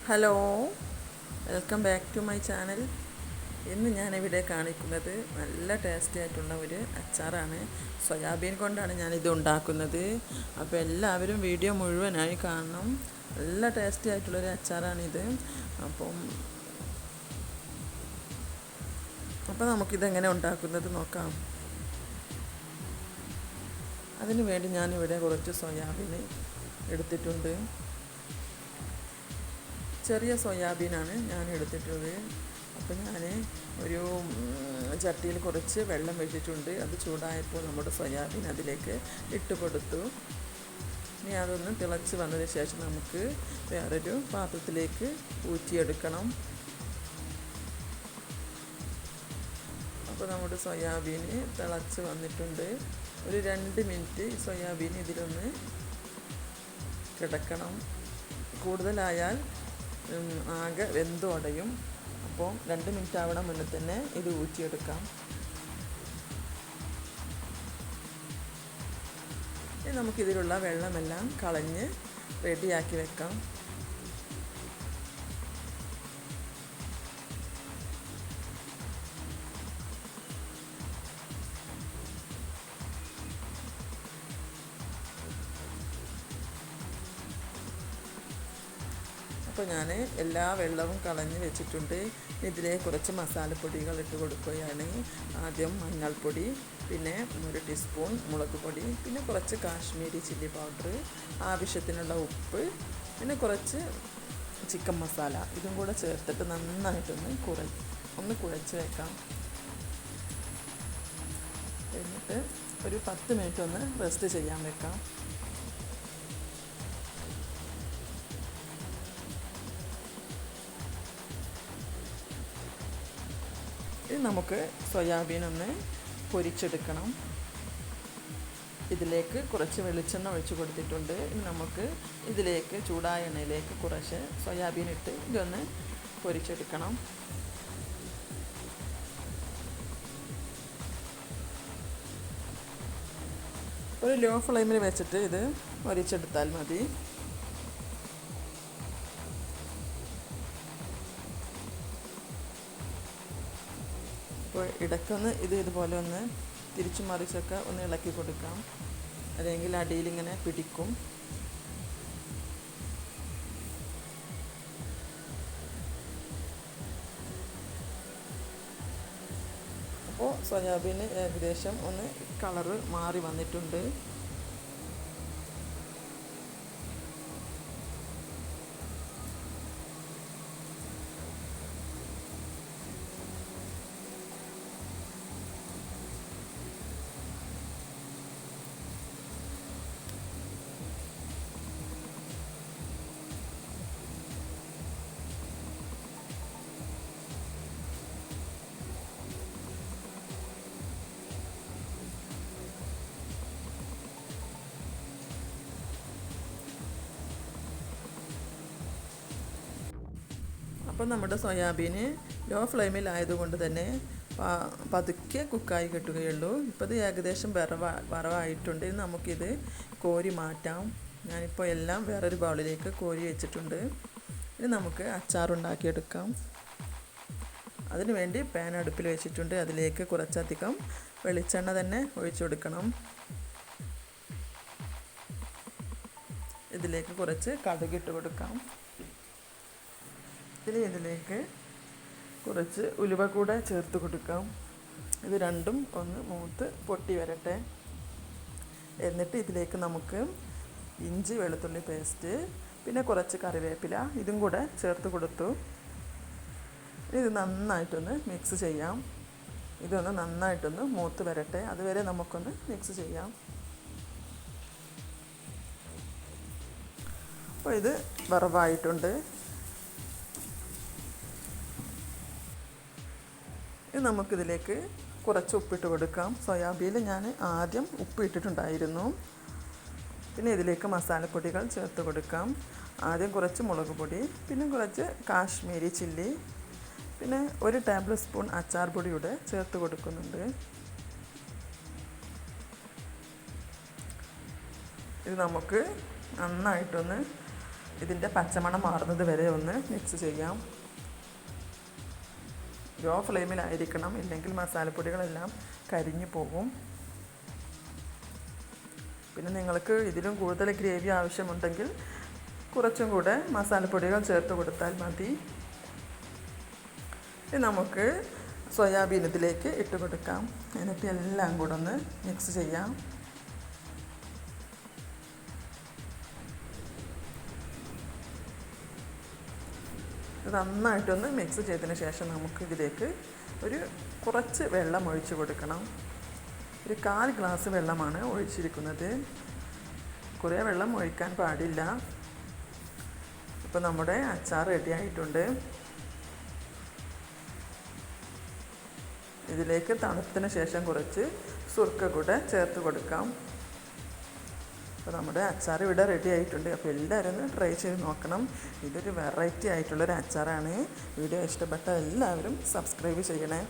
Hello, welcome back to my channel. ഇന്ന് ഞാനിവിടെ കാണിക്കുന്നത് നല്ല ടേസ്റ്റി ആയിട്ടുള്ള ഒരു അച്ചാറാണ്. സോയാബീൻ കൊണ്ടാണ് ഞാനിത് ഉണ്ടാക്കുന്നത്. അപ്പോൾ എല്ലാവരും വീഡിയോ മുഴുവനായി കാണണം. നല്ല ടേസ്റ്റി ആയിട്ടുള്ളൊരു അച്ചാറാണിത്. അപ്പം അപ്പോൾ നമുക്കിതെങ്ങനെ ഉണ്ടാക്കുന്നത് നോക്കാം. അതിനു വേണ്ടി ഞാനിവിടെ കുറച്ച് സോയാബീൻ എടുത്തിട്ടുണ്ട്. ചെറിയ സോയാബീനാണ് ഞാൻ എടുത്തിട്ടുള്ളത്. അപ്പോൾ ഞാൻ ഒരു ചട്ടിയിൽ കുറച്ച് വെള്ളം വെച്ചിട്ടുണ്ട്. അത് ചൂടായപ്പോൾ നമ്മുടെ സോയാബീൻ അതിലേക്ക് ഇട്ട് കൊടുത്തു. ഇനി അതൊന്ന് തിളച്ച് വന്നതിന് ശേഷം നമുക്ക് വേറൊരു പാത്രത്തിലേക്ക് ഊറ്റിയെടുക്കണം. അപ്പോൾ നമ്മുടെ സോയാബീൻ തിളച്ച് വന്നിട്ടുണ്ട്. ഒരു 2 മിനിറ്റ് സോയാബീൻ ഇതിലൊന്ന് കിടക്കണം. കൂടുതലായാൽ ആകെ വെന്തുടയും. അപ്പോൾ 2 മിനിറ്റ് ആവണം മുന്നേ തന്നെ ഇത് ഊറ്റിയെടുക്കാം. ഇനി നമുക്കിതിലുള്ള വെള്ളമെല്ലാം കളഞ്ഞ് റെഡിയാക്കി വെക്കാം. അപ്പോൾ ഞാൻ എല്ലാ വെള്ളവും കളഞ്ഞ് വെച്ചിട്ടുണ്ട്. ഇതിലേക്ക് കുറച്ച് മസാലപ്പൊടികൾ ഇട്ട് കൊടുക്കുകയാണ്. ആദ്യം മഞ്ഞൾപ്പൊടി, പിന്നെ 1 ടീസ്പൂൺ മുളക് പൊടി, പിന്നെ കുറച്ച് കാശ്മീരി ചില്ലി പൗഡർ, ആവശ്യത്തിനുള്ള ഉപ്പ്, പിന്നെ കുറച്ച് ചിക്കൻ മസാല. ഇതും കൂടെ ചേർത്തിട്ട് നന്നായിട്ടൊന്ന് കുഴച്ച് വെക്കാം. എന്നിട്ട് ഒരു 10 മിനിറ്റ് ഒന്ന് റെസ്റ്റ് ചെയ്യാൻ വെക്കാം. ഇത് നമുക്ക് സോയാബീൻ ഒന്ന് പൊരിച്ചെടുക്കണം. ഇതിലേക്ക് കുറച്ച് വെളിച്ചെണ്ണ ഒഴിച്ച് കൊടുത്തിട്ടുണ്ട്. ഇനി നമുക്ക് ഇതിലേക്ക് ചൂടായ എണ്ണയിലേക്ക് കുറച്ച് സോയാബീൻ ഇട്ട് ഇതൊന്ന് പൊരിച്ചെടുക്കണം. ഒരു ലോ ഫ്ലെയിമിൽ വെച്ചിട്ട് ഇത് പൊരിച്ചെടുത്താൽ മതി. അപ്പോൾ ഇടയ്ക്കൊന്ന് ഇതുപോലെ ഒന്ന് തിരിച്ചു മറിച്ചൊക്കെ ഒന്ന് ഇളക്കി കൊടുക്കാം. അല്ലെങ്കിൽ അടിയിലിങ്ങനെ പിടിക്കും. അപ്പോൾ സോയാബീൻ ഏകദേശം ഒന്ന് കളറ് മാറി വന്നിട്ടുണ്ട്. അപ്പോൾ നമ്മുടെ സോയാബീൻ ലോ ഫ്ലെയിമിലായതുകൊണ്ട് തന്നെ പതുക്കെ കുക്കായി കിട്ടുകയുള്ളൂ. ഇപ്പോൾ ഇത് ഏകദേശം വറവായിട്ടുണ്ട്. നമുക്കിത് കോരി മാറ്റാം. ഞാനിപ്പോൾ എല്ലാം വേറൊരു ബൗളിലേക്ക് കോരി വെച്ചിട്ടുണ്ട്. ഇനി നമുക്ക് അച്ചാറുണ്ടാക്കിയെടുക്കാം. അതിനു വേണ്ടി പാൻ അടുപ്പിൽ വെച്ചിട്ടുണ്ട്. അതിലേക്ക് കുറച്ചധികം വെളിച്ചെണ്ണ തന്നെ ഒഴിച്ചു കൊടുക്കണം. ഇതിലേക്ക് കുറച്ച് കടുകിട്ട് കൊടുക്കാം. ഇനി ഇതിലേക്ക് കുറച്ച് ഉലുവ കൂടെ ചേർത്ത് കൊടുക്കാം. ഇത് രണ്ടും ഒന്ന് മൂത്ത് പൊട്ടി വരട്ടെ. എന്നിട്ട് ഇതിലേക്ക് നമുക്ക് ഇഞ്ചി വെളുത്തുള്ളി പേസ്റ്റ്, പിന്നെ കുറച്ച് കറിവേപ്പില ഇതും കൂടെ ചേർത്ത് കൊടുത്തു. ഇത് നന്നായിട്ടൊന്ന് മിക്സ് ചെയ്യാം. ഇതൊന്ന് നന്നായിട്ടൊന്ന് മൂത്ത് വരട്ടെ. അതുവരെ നമുക്കൊന്ന് മിക്സ് ചെയ്യാം. അപ്പോൾ ഇത് വറവായിട്ടുണ്ട്. ഇനി നമുക്കിതിലേക്ക് കുറച്ച് ഉപ്പിട്ട് കൊടുക്കാം. സോയാബീനിൽ ഞാൻ ആദ്യം ഉപ്പ് ഇട്ടിട്ടുണ്ടായിരുന്നു. പിന്നെ ഇതിലേക്ക് മസാലപ്പൊടികൾ ചേർത്ത് കൊടുക്കാം. ആദ്യം കുറച്ച് മുളക് പൊടി, പിന്നെ കുറച്ച് കാശ്മീരി ചില്ലി, പിന്നെ 1 ടേബിൾ സ്പൂൺ അച്ചാർ പൊടിയുടെ ചേർത്ത് കൊടുക്കുന്നുണ്ട്. ഇത് നമുക്ക് നന്നായിട്ടൊന്ന് ഇതിൻ്റെ പച്ചമണം മാറുന്നത് വരെ ഒന്ന് മിക്സ് ചെയ്യാം. ലോ ഫ്ലെയിമിലായിരിക്കണം, ഇല്ലെങ്കിൽ മസാലപ്പൊടികളെല്ലാം കരിഞ്ഞു പോകും. പിന്നെ നിങ്ങൾക്ക് ഇതിലും കൂടുതൽ ഗ്രേവി ആവശ്യമുണ്ടെങ്കിൽ കുറച്ചും കൂടെ മസാലപ്പൊടികൾ ചേർത്ത് കൊടുത്താൽ മതി. ഇനി നമുക്ക് സോയാബീൻ ഇതിലേക്ക് ഇട്ട് കൊടുക്കാം. എന്നിട്ട് എല്ലാം കൂടെ ഒന്ന് മിക്സ് ചെയ്യാം. നന്നായിട്ടൊന്ന് മിക്സ് ചെയ്തതിന് ശേഷം നമുക്ക് ഇതിലേക്ക് കുറച്ച് വെള്ളം ഒഴിച്ച് കൊടുക്കണം. 1/4 ഗ്ലാസ് വെള്ളമാണ് ഒഴിച്ചിരിക്കുന്നത്. കുറേ വെള്ളം ഒഴിക്കാൻ പാടില്ല. ഇപ്പോൾ നമ്മുടെ അച്ചാർ റെഡി ആയിട്ടുണ്ട്. ഇതിലേക്ക് തണുത്തതിന് ശേഷം കുറച്ച് സുർക്ക കൂടെ ചേർത്ത് കൊടുക്കാം. അപ്പോൾ നമ്മുടെ അച്ചാർ ഇവിടെ റെഡി ആയിട്ടുണ്ട്. അപ്പോൾ എല്ലാവരും ഒന്ന് ട്രൈ ചെയ്ത് നോക്കണം. ഇതൊരു വെറൈറ്റി ആയിട്ടുള്ളൊരു അച്ചാറാണ്. വീഡിയോ ഇഷ്ടപ്പെട്ട എല്ലാവരും സബ്സ്ക്രൈബ് ചെയ്യണേ.